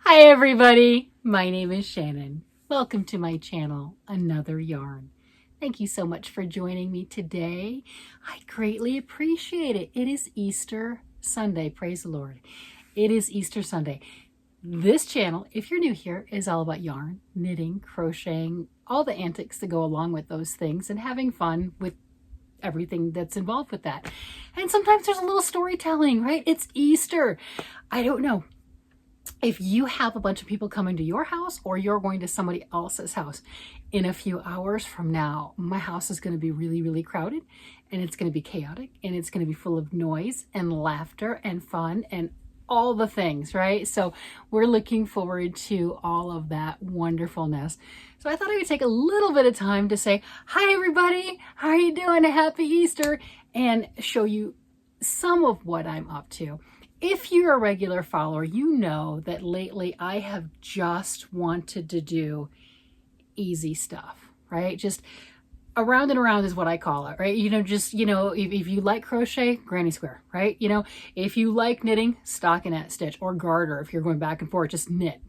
Hi everybody, my name is Shannon. Welcome to my channel, Another Yarn. Thank you so much for joining me today. I greatly appreciate it. It is Easter Sunday, praise the Lord. It is Easter Sunday. This channel, if you're new here, is all about yarn, knitting, crocheting, all the antics that go along with those things and having fun with everything that's involved with that. And sometimes there's a little storytelling, right? It's Easter. I don't know if you have a bunch of people coming to your house or you're going to somebody else's house. In a few hours from now, my house is going to be really, really crowded, and it's going to be chaotic, and it's going to be full of noise and laughter and fun and all the things, right? So we're looking forward to all of that wonderfulness. So I thought I would take a little bit of time to say, hi everybody, how are you doing? Happy Easter, and show you some of what I'm up to. If you're a regular follower, you know that lately I have just wanted to do easy stuff, right? Just around and around is what I call it, right? If you like crochet, granny square, right? If you like knitting, stockinette stitch or garter, if you're going back and forth, just knit,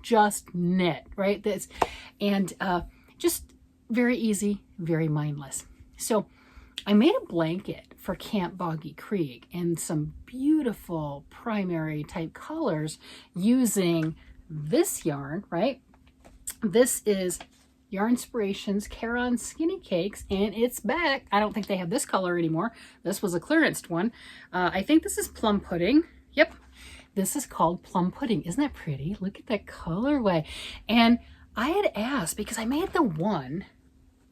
right? Just very easy, very mindless. So I made a blanket for Camp Boggy Creek in some beautiful primary type colors using this yarn, right? This is Yarnspirations Caron Skinny Cakes, and it's back. I don't think they have this color anymore. This was a clearanced one. I think this is Plum Pudding. Yep, this is called Plum Pudding. Isn't that pretty? Look at that colorway. And I had asked, because I made the one,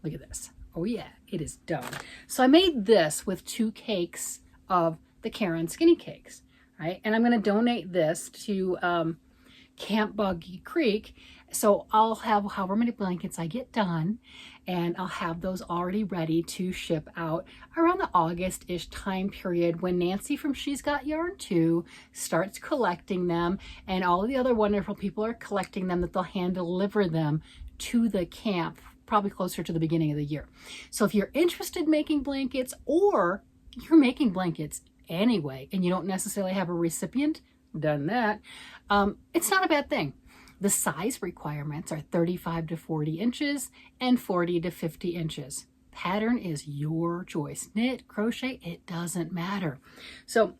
look at this. Oh yeah, it is done. So I made this with 2 cakes of the Caron Skinny Cakes, right? And I'm going to donate this to Camp Boggy Creek. So I'll have however many blankets I get done, and I'll have those already ready to ship out around the August-ish time period when Nancy from She's Got Yarn Too starts collecting them, and all of the other wonderful people are collecting them, that they'll hand deliver them to the camp probably closer to the beginning of the year. So if you're interested in making blankets, or you're making blankets anyway and you don't necessarily have a recipient, done that, it's not a bad thing. The size requirements are 35 to 40 inches and 40 to 50 inches. Pattern is your choice. Knit, crochet, it doesn't matter. So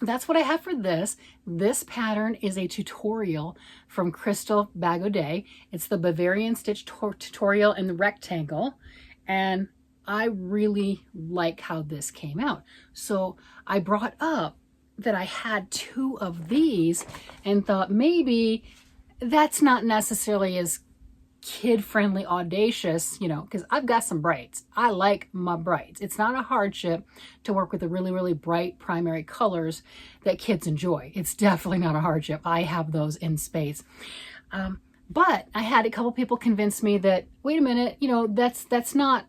that's what I have for this. This pattern is a tutorial from Crystal Bagaudet. It's the Bavarian Stitch tutorial in the rectangle, and I really like how this came out. So I brought up that I had 2 of these and thought maybe that's not necessarily as kid-friendly, audacious, because I've got some brights. I like my brights. It's not a hardship to work with the really, really bright primary colors that kids enjoy. It's definitely not a hardship. I have those in spades. But I had a couple people convince me that, wait a minute, that's not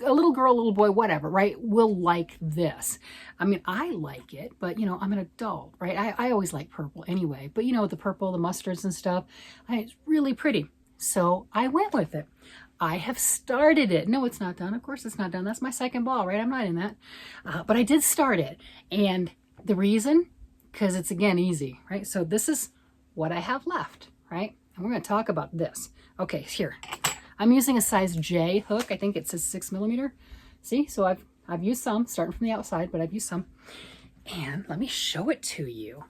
a little girl, little boy, whatever, right? Will like this. I mean, I like it, but I'm an adult, right? I always like purple anyway, but the purple, the mustards and stuff, it's really pretty. So I went with it. I have started it. No, it's not done. Of course it's not done. That's my second ball, right? I'm not in that. But I did start it. And the reason, because it's, again, easy, right? So this is what I have left, right? And we're going to talk about this. Okay, here. I'm using a size J hook. I think it says 6mm. See? So I've used some, starting from the outside, but I've used some. And let me show it to you.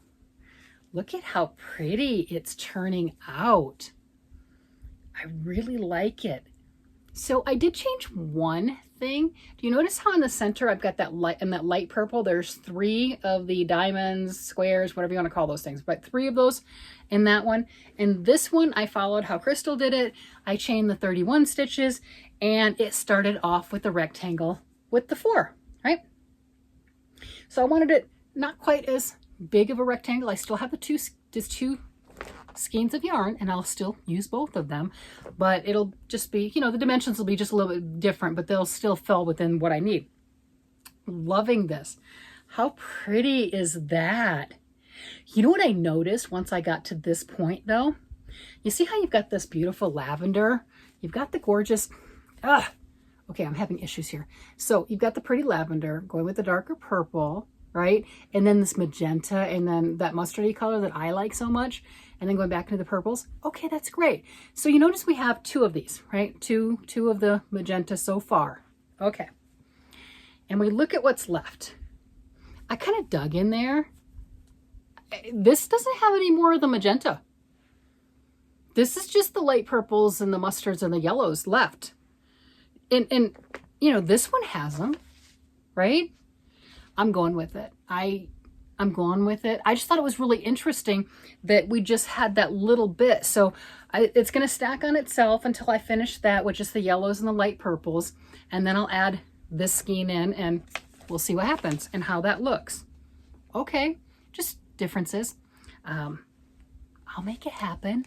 Look at how pretty it's turning out. I really like it. So I did change one thing. Do you notice how in the center I've got that light, and that light purple, there's 3 of the diamonds, squares, whatever you want to call those things, but 3 of those in that one. And this one, I followed how Crystal did it. I chained the 31 stitches, and it started off with the rectangle with the 4, right? So I wanted it not quite as big of a rectangle. I still have the two skeins of yarn, and I'll still use both of them, but it'll just be, the dimensions will be just a little bit different, but they'll still fall within what I need. Loving this. How pretty is that? You know what I noticed once I got to this point though? You see how you've got this beautiful lavender? You've got the gorgeous, okay, I'm having issues here. So you've got the pretty lavender going with the darker purple, right? And then this magenta, and then that mustardy color that I like so much. and then going back into the purples. Okay, that's great. So you notice we have two of these, right? Two of the magenta so far. Okay. And we look at what's left. I kind of dug in there. This doesn't have any more of the magenta. This is just the light purples and the mustards and the yellows left. And you know, this one has them, right? I'm going with it. I'm going with it. I just thought it was really interesting that we just had that little bit. So it's going to stack on itself until I finish that, which is the yellows and the light purples. And then I'll add this skein in and we'll see what happens and how that looks. Okay, just differences. I'll make it happen.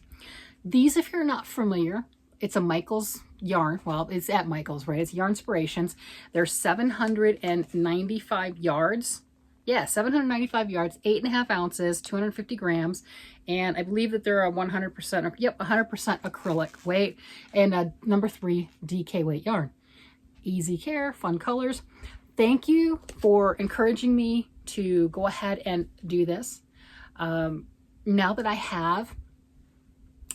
These, if you're not familiar, it's a Michaels yarn. Well, it's at Michaels, right? It's Yarnspirations. They're 795 yards. Yeah, 795 yards, 8.5 ounces, 250 grams. And I believe that they're a 100%, yep, 100% acrylic weight. And number 3 DK weight yarn. Easy care, fun colors. Thank you for encouraging me to go ahead and do this. Now that I have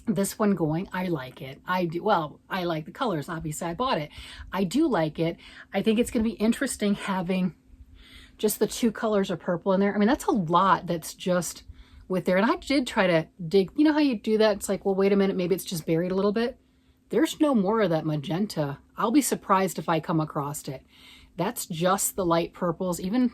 this one going, I like it. I do. Well, I like the colors. Obviously, I bought it. I do like it. I think it's going to be interesting having just the 2 colors of purple in there. I mean, that's a lot that's just with there. And I did try to dig. You know how you do that? It's like, well, wait a minute. Maybe it's just buried a little bit. There's no more of that magenta. I'll be surprised if I come across it. That's just the light purples. Even,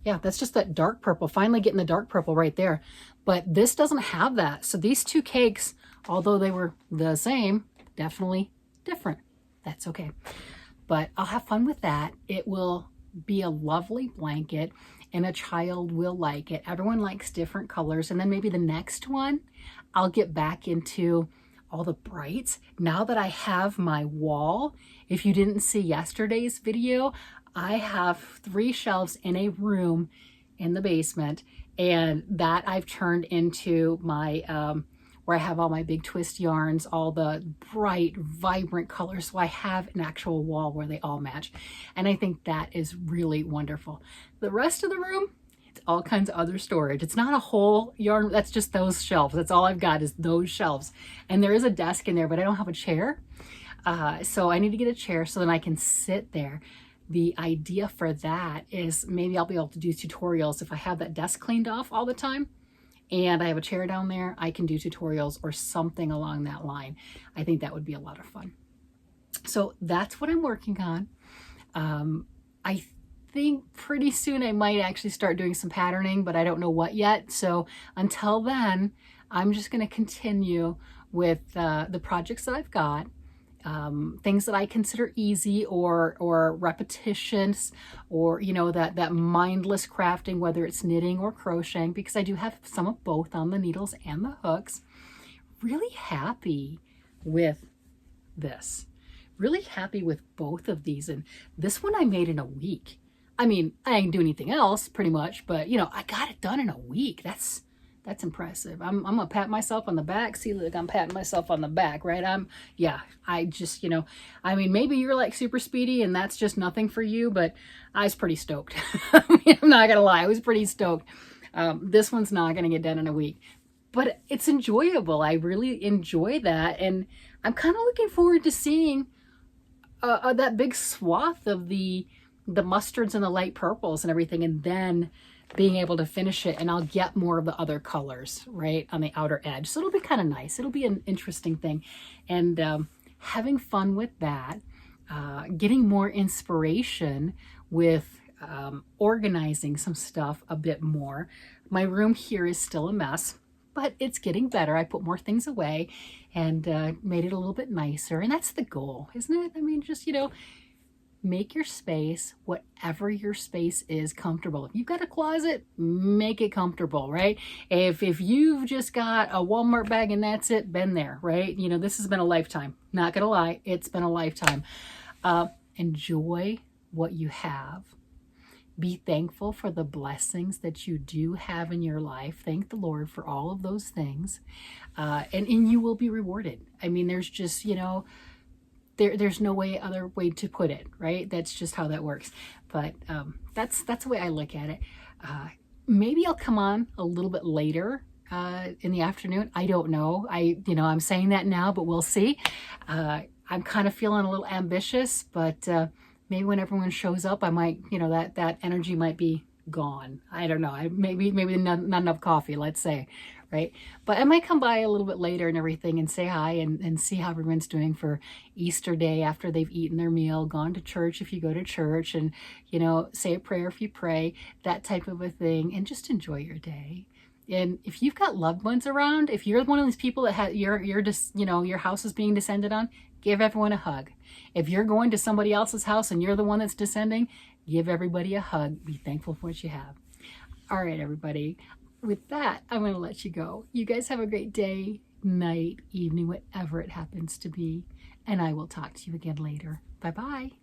yeah, that's just that dark purple. Finally getting the dark purple right there. But this doesn't have that. So these 2 cakes, although they were the same, definitely different. That's okay. But I'll have fun with that. It will be a lovely blanket and a child will like it. Everyone likes different colors. And then maybe the next one, I'll get back into all the brights. Now that I have my wall, if you didn't see yesterday's video, I have 3 shelves in a room in the basement, and that I've turned into my where I have all my big twist yarns, all the bright, vibrant colors. So I have an actual wall where they all match. And I think that is really wonderful. The rest of the room, it's all kinds of other storage. It's not a whole yarn, that's just those shelves. That's all I've got is those shelves. And there is a desk in there, but I don't have a chair. So I need to get a chair so then I can sit there. The idea for that is maybe I'll be able to do tutorials if I have that desk cleaned off all the time and I have a chair down there, I can do tutorials or something along that line. I think that would be a lot of fun. So that's what I'm working on. I think pretty soon I might actually start doing some patterning, but I don't know what yet. So until then, I'm just going to continue with the projects that I've got. Things that I consider easy or repetitions or, you know, that mindless crafting, whether it's knitting or crocheting, because I do have some of both on the needles and the hooks. Really happy with this. Really happy with both of these. And this one I made in a week. I mean, I didn't do anything else pretty much, but you know, I got it done in a week. That's impressive. I'm gonna pat myself on the back. See, look, I'm patting myself on the back, right? I just, you know, I mean, maybe you're like super speedy and that's just nothing for you, but I was pretty stoked. I mean, I'm not gonna lie, I was pretty stoked. This one's not gonna get done in a week, but it's enjoyable. I really enjoy that. And I'm kind of looking forward to seeing that big swath of the mustards and the light purples and everything, and then being able to finish it, and I'll get more of the other colors right on the outer edge. So it'll be kind of nice. It'll be an interesting thing. And having fun with that, getting more inspiration with organizing some stuff a bit more. My room here is still a mess, but it's getting better. I put more things away and made it a little bit nicer. And that's the goal, isn't it? I mean, just, you know, make your space, whatever your space is, comfortable. If you've got a closet, make it comfortable, right? If you've just got a Walmart bag and that's it, been there, right? You know, this has been a lifetime. Not gonna lie, it's been a lifetime. Enjoy what you have. Be thankful for the blessings that you do have in your life. Thank the Lord for all of those things. And you will be rewarded. I mean, there's just, you know, there's no other way to put it, right? That's just how that works. But that's the way I look at it. Maybe I'll come on a little bit later in the afternoon. I don't know. I'm saying that now, but we'll see. I'm kind of feeling a little ambitious, but maybe when everyone shows up, I might, that energy might be gone. I don't know. Maybe not enough coffee, let's say, right? But I might come by a little bit later and everything and say hi and see how everyone's doing for Easter Day after they've eaten their meal, gone to church if you go to church, and, say a prayer if you pray, that type of a thing, and just enjoy your day. And if you've got loved ones around, if you're one of these people that you're just, your house is being descended on, give everyone a hug. If you're going to somebody else's house and you're the one that's descending, give everybody a hug. Be thankful for what you have. All right, everybody. With that, I'm going to let you go. You guys have a great day, night, evening, whatever it happens to be. And I will talk to you again later. Bye-bye.